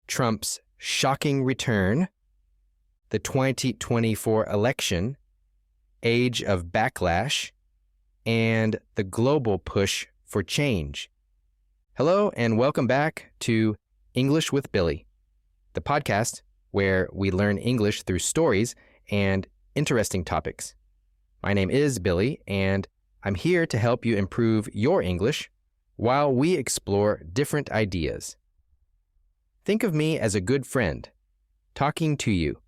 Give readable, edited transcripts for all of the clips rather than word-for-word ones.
Trump's shocking return, the 2024 election, age of backlash, and the global push for change. Hello, and welcome back to English with Billy, the podcast where we learn English through stories and interesting topics. My name is Billy, and I'm here to help you improve your English while we explore different ideas. Think of me as a good friend, talking to you,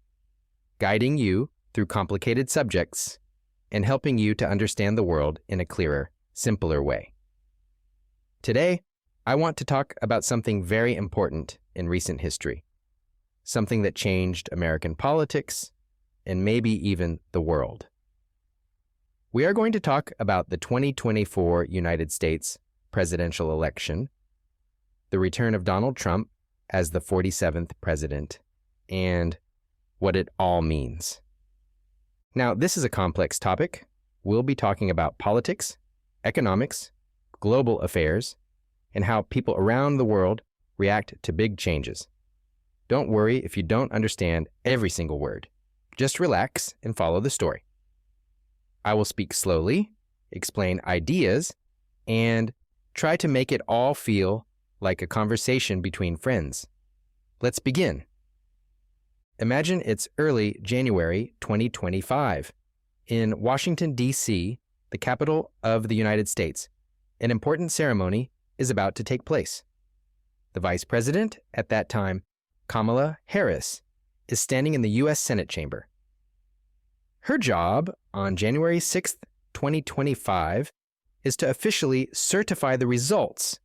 guiding you through complicated subjects, and helping you to understand the world in a clearer, simpler way. Today, I want to talk about something very important in recent history, something that changed American politics and maybe even the world. We are going to talk about the 2024 United States presidential election, the return of Donald Trump as the 47th president, and what it all means. Now, this is a complex topic. We'll be talking about politics, economics, global affairs, and how people around the world react to big changes. Don't worry if you don't understand every single word. Just relax and follow the story. I will speak slowly, explain ideas, and try to make it all feel like a conversation between friends. Let's begin. Imagine it's early January 2025. In Washington, D.C., the capital of the United States, an important ceremony is about to take place. The vice president at that time, Kamala Harris, is standing in the U.S. Senate chamber. Her job on January 6, 2025, is to officially certify the results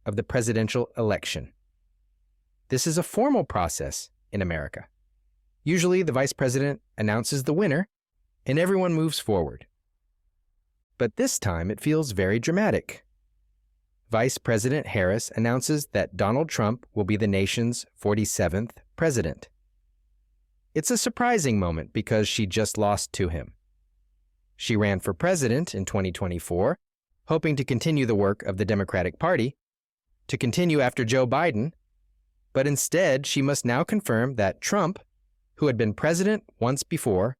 of the presidential election. This is a formal process in America. Usually, the vice president announces the winner, and everyone moves forward. But this time, it feels very dramatic. Vice President Harris announces that Donald Trump will be the nation's 47th president. It's a surprising moment because she just lost to him. She ran for president in 2024, hoping to continue the work of the Democratic Party, to continue after Joe Biden, but instead she must now confirm that Trump, who had been president once before,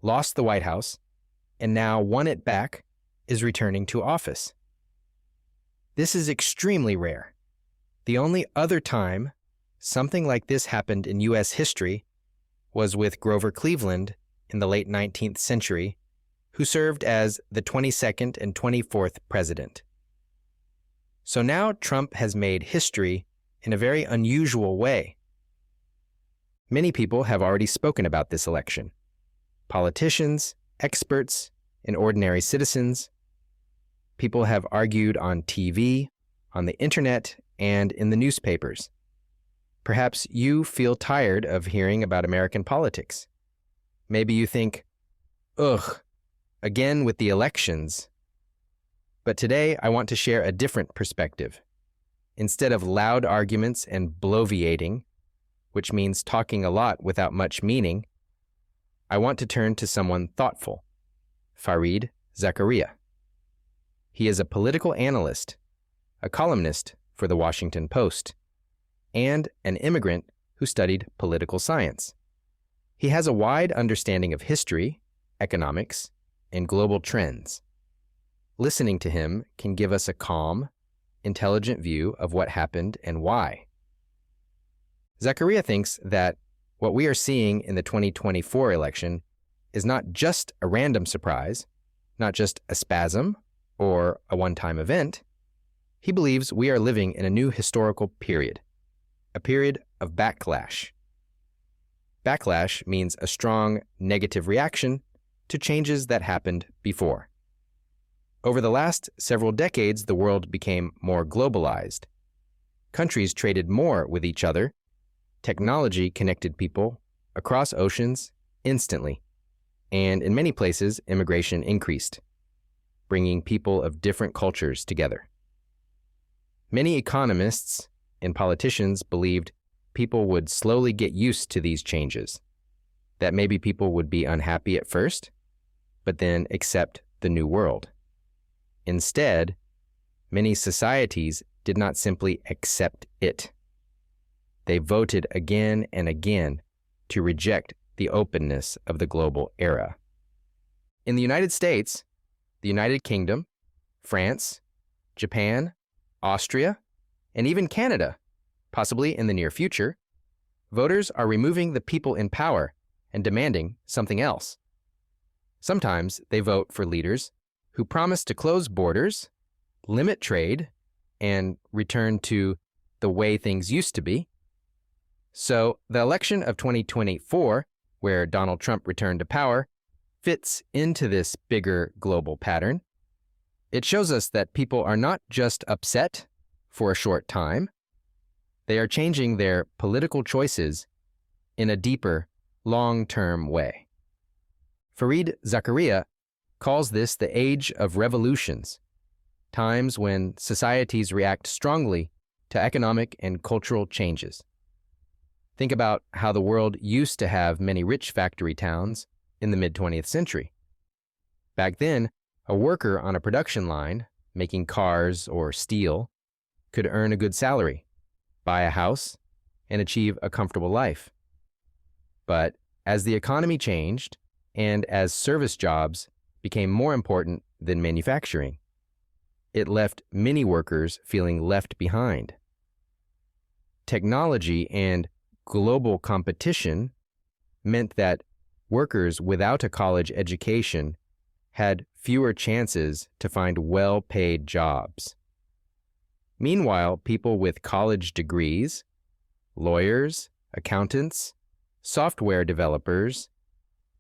lost the White House, and now won it back, is returning to office. This is extremely rare. The only other time something like this happened in U.S. history was with Grover Cleveland in the late 19th century, who served as the 22nd and 24th president. So now Trump has made history in a very unusual way. Many people have already spoken about this election. Politicians, experts, and ordinary citizens. People have argued on TV, on the internet, and in the newspapers. Perhaps you feel tired of hearing about American politics. Maybe you think, ugh, again with the elections. But today I want to share a different perspective. Instead of loud arguments and bloviating, which means talking a lot without much meaning, I want to turn to someone thoughtful, Fareed Zakaria. He is a political analyst, a columnist for the Washington Post, and an immigrant who studied political science. He has a wide understanding of history, economics, and global trends. Listening to him can give us a calm, intelligent view of what happened and why. Zakaria thinks that what we are seeing in the 2024 election is not just a random surprise, not just a spasm or a one-time event. He believes we are living in a new historical period, a period of backlash. Backlash means a strong negative reaction to changes that happened before. Over the last several decades, the world became more globalized. Countries traded more with each other. Technology connected people across oceans instantly, and in many places, immigration increased, bringing people of different cultures together. Many economists and politicians believed people would slowly get used to these changes, that maybe people would be unhappy at first, but then accept the new world. Instead, many societies did not simply accept it. they voted again and again to reject the openness of the global era. In the United States, the United Kingdom, France, Japan, Austria, and even Canada, possibly in the near future, voters are removing the people in power and demanding something else. Sometimes they vote for leaders who promise to close borders, limit trade, and return to the way things used to be. So the election of 2024, where Donald Trump returned to power, fits into this bigger global pattern. It shows us that people are not just upset for a short time. They are changing their political choices in a deeper, long-term way. Fareed Zakaria calls this the age of revolutions, times when societies react strongly to economic and cultural changes. Think about how the world used to have many rich factory towns in the mid-20th century. Back then, a worker on a production line making cars or steel could earn a good salary, buy a house, and achieve a comfortable life. But as the economy changed and as service jobs became more important than manufacturing, it left many workers feeling left behind. Technology and global competition meant that workers without a college education had fewer chances to find well-paid jobs. Meanwhile, people with college degrees, lawyers, accountants, software developers,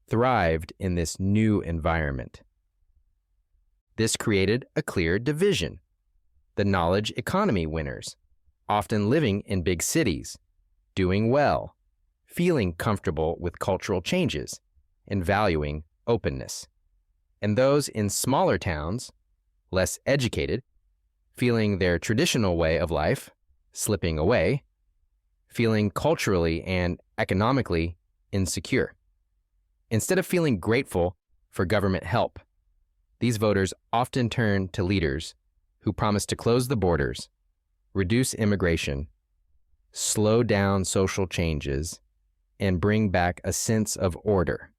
thrived in this new environment. This created a clear division. The knowledge economy winners, often living in big cities, doing well, feeling comfortable with cultural changes, and valuing openness. And those in smaller towns, less educated, feeling their traditional way of life slipping away, feeling culturally and economically insecure. Instead of feeling grateful for government help, these voters often turn to leaders who promise to close the borders, reduce immigration, slow down social changes, and bring back a sense of order.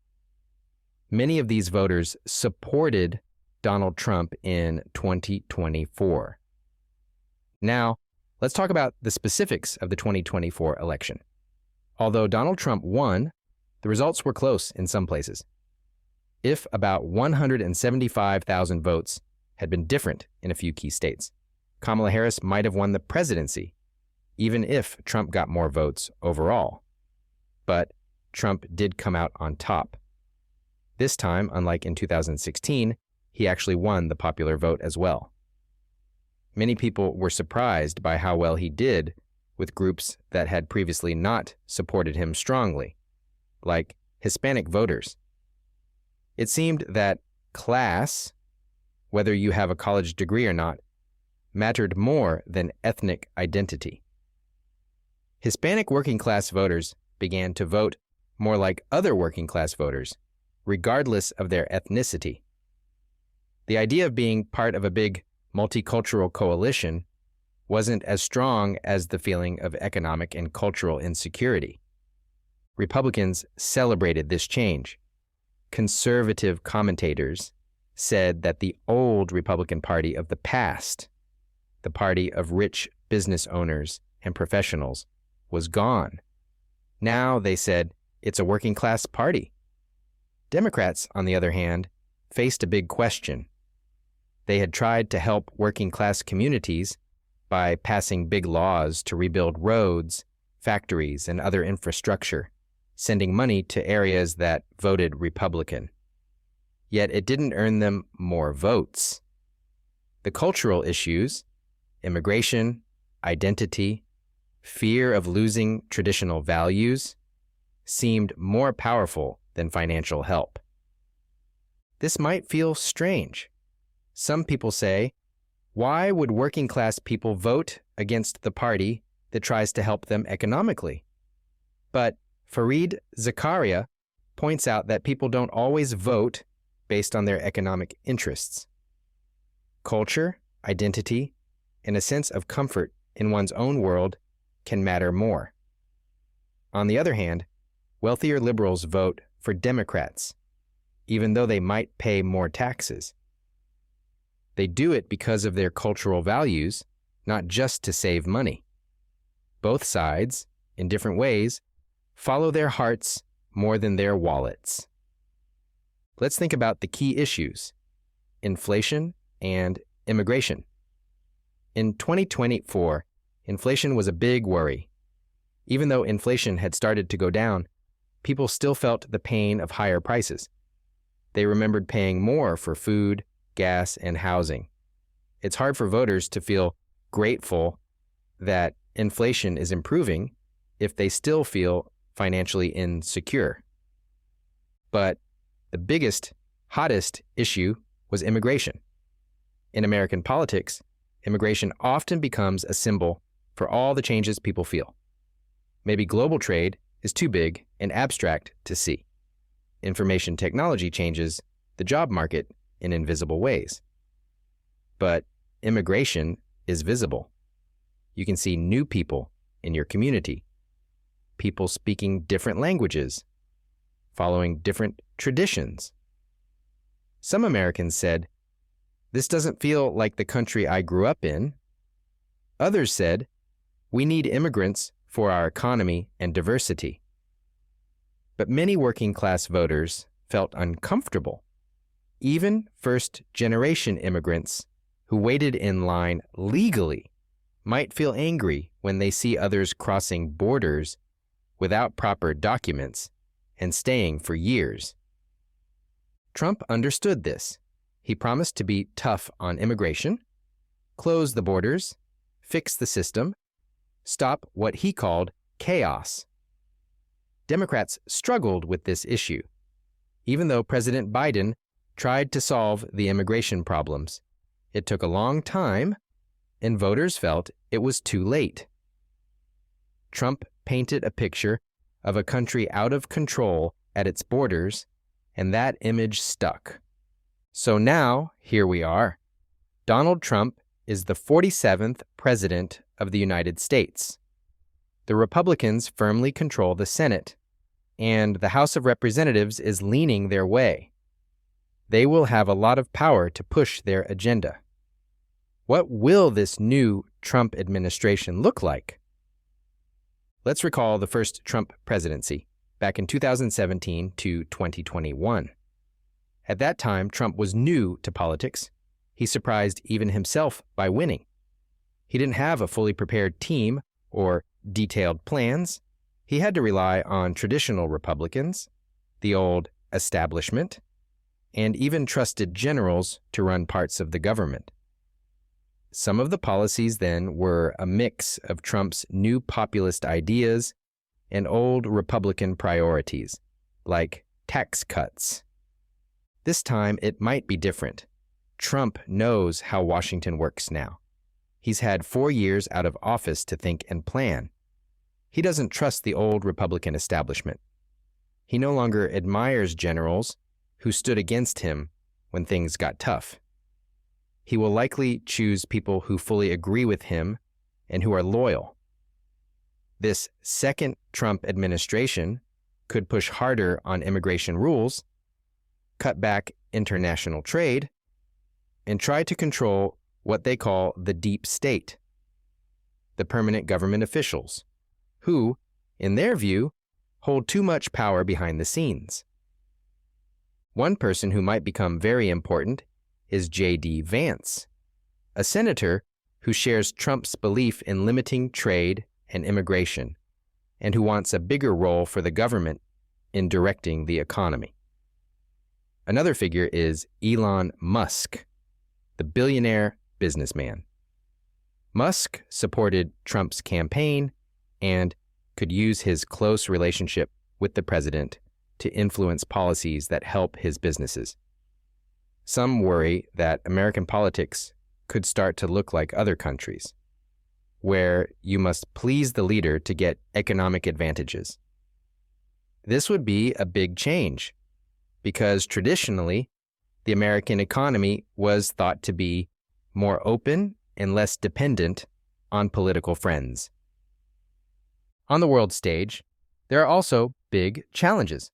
Many of these voters supported Donald Trump in 2024. Now, let's talk about the specifics of the 2024 election. Although Donald Trump won, the results were close in some places. If about 175,000 votes had been different in a few key states, Kamala Harris might have won the presidency, even if Trump got more votes overall. But Trump did come out on top. This time, unlike in 2016, he actually won the popular vote as well. Many people were surprised by how well he did with groups that had previously not supported him strongly, like Hispanic voters. It seemed that class, whether you have a college degree or not, mattered more than ethnic identity. Hispanic working-class voters began to vote more like other working-class voters, regardless of their ethnicity. The idea of being part of a big multicultural coalition wasn't as strong as the feeling of economic and cultural insecurity. Republicans celebrated this change. Conservative commentators said that the old Republican Party of the past, the party of rich business owners and professionals, was gone. Now, they said, it's a working-class party. Democrats, on the other hand, faced a big question. They had tried to help working-class communities by passing big laws to rebuild roads, factories, and other infrastructure, sending money to areas that voted Republican. Yet it didn't earn them more votes. The cultural issues, immigration, identity, fear of losing traditional values, seemed more powerful than financial help. This might feel strange. Some people say, why would working-class people vote against the party that tries to help them economically? But Fareed Zakaria points out that people don't always vote based on their economic interests. Culture, identity, and a sense of comfort in one's own world can matter more. On the other hand, wealthier liberals vote for Democrats, even though they might pay more taxes. They do it because of their cultural values, not just to save money. Both sides, in different ways, follow their hearts more than their wallets. Let's think about the key issues: inflation and immigration. In 2024, inflation was a big worry. Even though inflation had started to go down, people still felt the pain of higher prices. They remembered paying more for food, gas, and housing. It's hard for voters to feel grateful that inflation is improving if they still feel financially insecure. But the biggest, hottest issue was immigration. In American politics, immigration often becomes a symbol for all the changes people feel. Maybe global trade is too big and abstract to see. Information technology changes the job market in invisible ways. But immigration is visible. You can see new people in your community, people speaking different languages, following different traditions. Some Americans said, "This doesn't feel like the country I grew up in." Others said, "We need immigrants for our economy and diversity." But many working-class voters felt uncomfortable. Even first-generation immigrants who waited in line legally might feel angry when they see others crossing borders without proper documents and staying for years. Trump understood this. He promised to be tough on immigration, close the borders, fix the system, stop what he called chaos. Democrats struggled with this issue, even though President Biden tried to solve the immigration problems. It took a long time, and voters felt it was too late. Trump painted a picture of a country out of control at its borders, and that image stuck. So now, here we are. Donald Trump is the 47th President of the United States. The Republicans firmly control the Senate, and the House of Representatives is leaning their way. They will have a lot of power to push their agenda. What will this new Trump administration look like? Let's recall the first Trump presidency, back in 2017 to 2021. At that time, Trump was new to politics. He surprised even himself by winning. He didn't have a fully prepared team or detailed plans. He had to rely on traditional Republicans, the old establishment, and even trusted generals to run parts of the government. Some of the policies then were a mix of Trump's new populist ideas and old Republican priorities, like tax cuts. This time, it might be different. Trump knows how Washington works now. He's had 4 years out of office to think and plan. He doesn't trust the old Republican establishment. He no longer admires generals who stood against him when things got tough. He will likely choose people who fully agree with him and who are loyal. This second Trump administration could push harder on immigration rules, cut back international trade, and try to control what they call the deep state, the permanent government officials, who, in their view, hold too much power behind the scenes. One person who might become very important is J.D. Vance, a senator who shares Trump's belief in limiting trade and immigration, and who wants a bigger role for the government in directing the economy. Another figure is Elon Musk, the billionaire businessman. Musk supported Trump's campaign and could use his close relationship with the president to influence policies that help his businesses. Some worry that American politics could start to look like other countries, where you must please the leader to get economic advantages. This would be a big change, because traditionally, the American economy was thought to be more open and less dependent on political friends. On the world stage, There are also big challenges.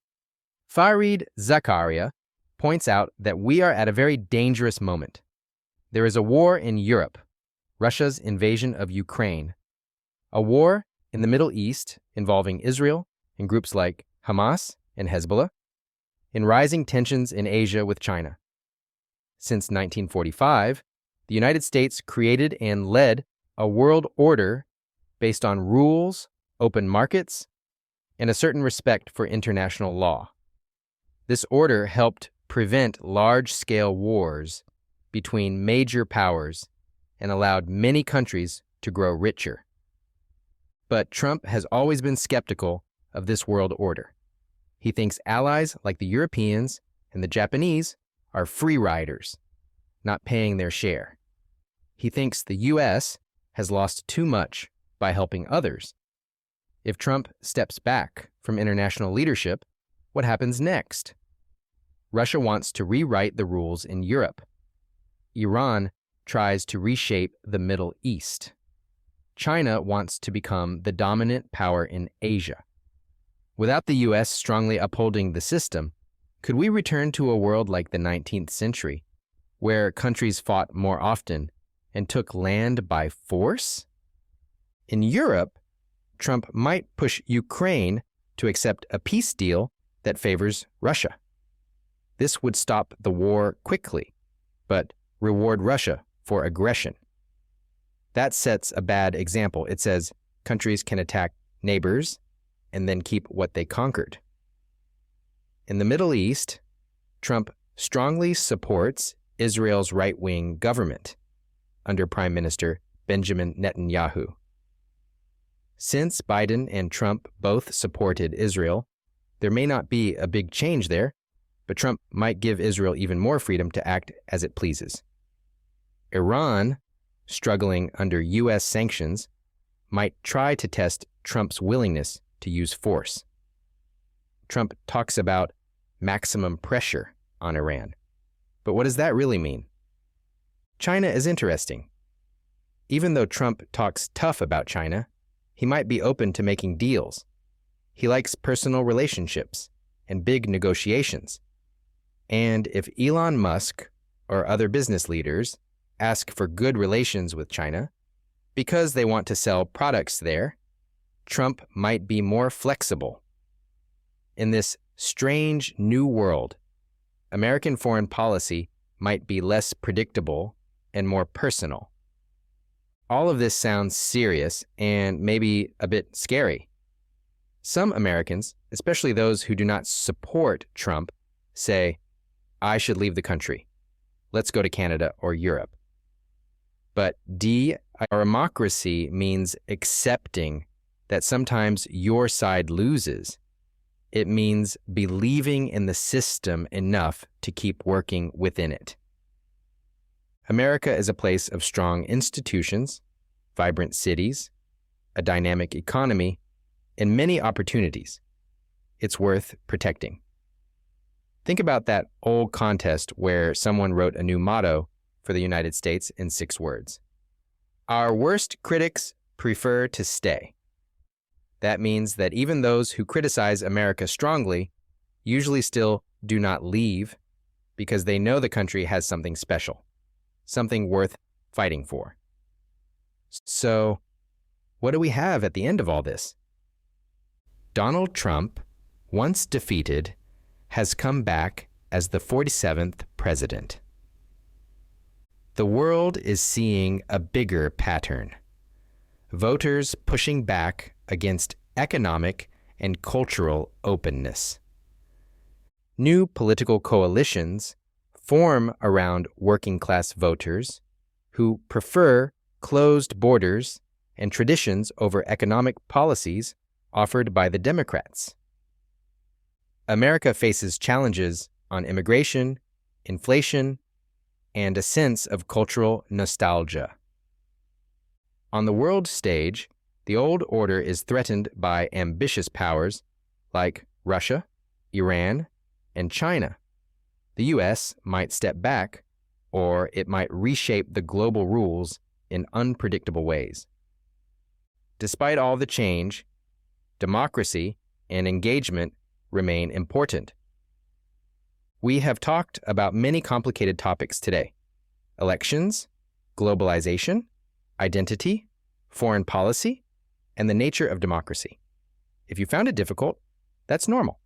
Fareed Zakaria points out that we are at a very dangerous moment. There is a war in Europe, Russia's invasion of Ukraine, a war in the Middle East involving Israel and groups like Hamas and Hezbollah, and rising tensions in Asia with China. Since 1945, the United States created and led a world order based on rules, open markets, and a certain respect for international law. This order helped prevent large-scale wars between major powers and allowed many countries to grow richer. But Trump has always been skeptical of this world order. He thinks allies like the Europeans and the Japanese are free riders, not paying their share. He thinks the U.S. has lost too much by helping others. If Trump steps back from international leadership, what happens next? Russia wants to rewrite the rules in Europe. Iran tries to reshape the Middle East. China wants to become the dominant power in Asia. Without the U.S. strongly upholding the system, could we return to a world like the 19th century, where countries fought more often and took land by force? In Europe, Trump might push Ukraine to accept a peace deal that favors Russia. This would stop the war quickly, but reward Russia for aggression. That sets a bad example. It says countries can attack neighbors and then keep what they conquered. In the Middle East, Trump strongly supports Israel's right-wing government under Prime Minister Benjamin Netanyahu. Since Biden and Trump both supported Israel, there may not be a big change there, but Trump might give Israel even more freedom to act as it pleases. Iran, struggling under U.S. sanctions, might try to test Trump's willingness to use force. Trump talks about maximum pressure on Iran. But what does that really mean? China is interesting. Even though Trump talks tough about China, he might be open to making deals. He likes personal relationships and big negotiations. And if Elon Musk or other business leaders ask for good relations with China because they want to sell products there, Trump might be more flexible. In this strange new world, American foreign policy might be less predictable and more personal. All of this sounds serious and maybe a bit scary. Some Americans, especially those who do not support Trump, say, "I should leave the country. Let's go to Canada or Europe." But democracy means accepting that sometimes your side loses. It means believing in the system enough to keep working within it. America is a place of strong institutions, vibrant cities, a dynamic economy, and many opportunities. It's worth protecting. Think about that old contest where someone wrote a new motto for the United States in 6 words. Our worst critics prefer to stay. That means that even those who criticize America strongly usually still do not leave because they know the country has something special, something worth fighting for. So, what do we have at the end of all this? Donald Trump, once defeated, has come back as the 47th president. The world is seeing a bigger pattern. Voters pushing back against economic and cultural openness. New political coalitions form around working-class voters who prefer closed borders and traditions over economic policies offered by the Democrats. America faces challenges on immigration, inflation, and a sense of cultural nostalgia. On the world stage, the old order is threatened by ambitious powers like Russia, Iran, and China. The U.S. might step back, or it might reshape the global rules in unpredictable ways. Despite all the change, democracy and engagement remain important. We have talked about many complicated topics today: elections, globalization, identity, foreign policy, and the nature of democracy. If you found it difficult, that's normal.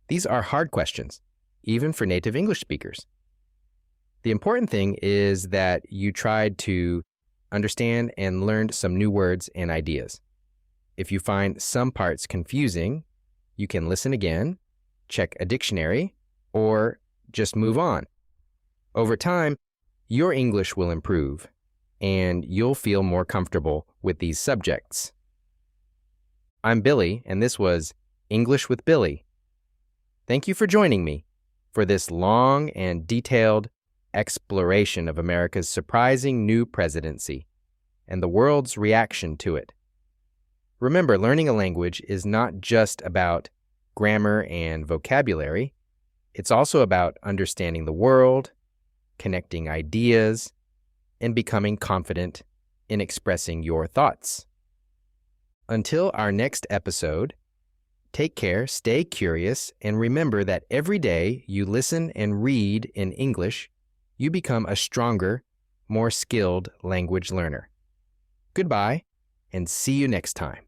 These are hard questions, even for native English speakers. The important thing is that you tried to understand and learned some new words and ideas. If you find some parts confusing, you can listen again, check a dictionary, or just move on. Over time, your English will improve, and you'll feel more comfortable with these subjects. I'm Billy, and this was English with Billy. Thank you for joining me for this long and detailed exploration of America's surprising new presidency and the world's reaction to it. Remember, learning a language is not just about grammar and vocabulary. It's also about understanding the world, connecting ideas, and becoming confident in expressing your thoughts. Until our next episode, take care, stay curious, and remember that every day you listen and read in English, you become a stronger, more skilled language learner. Goodbye, and see you next time.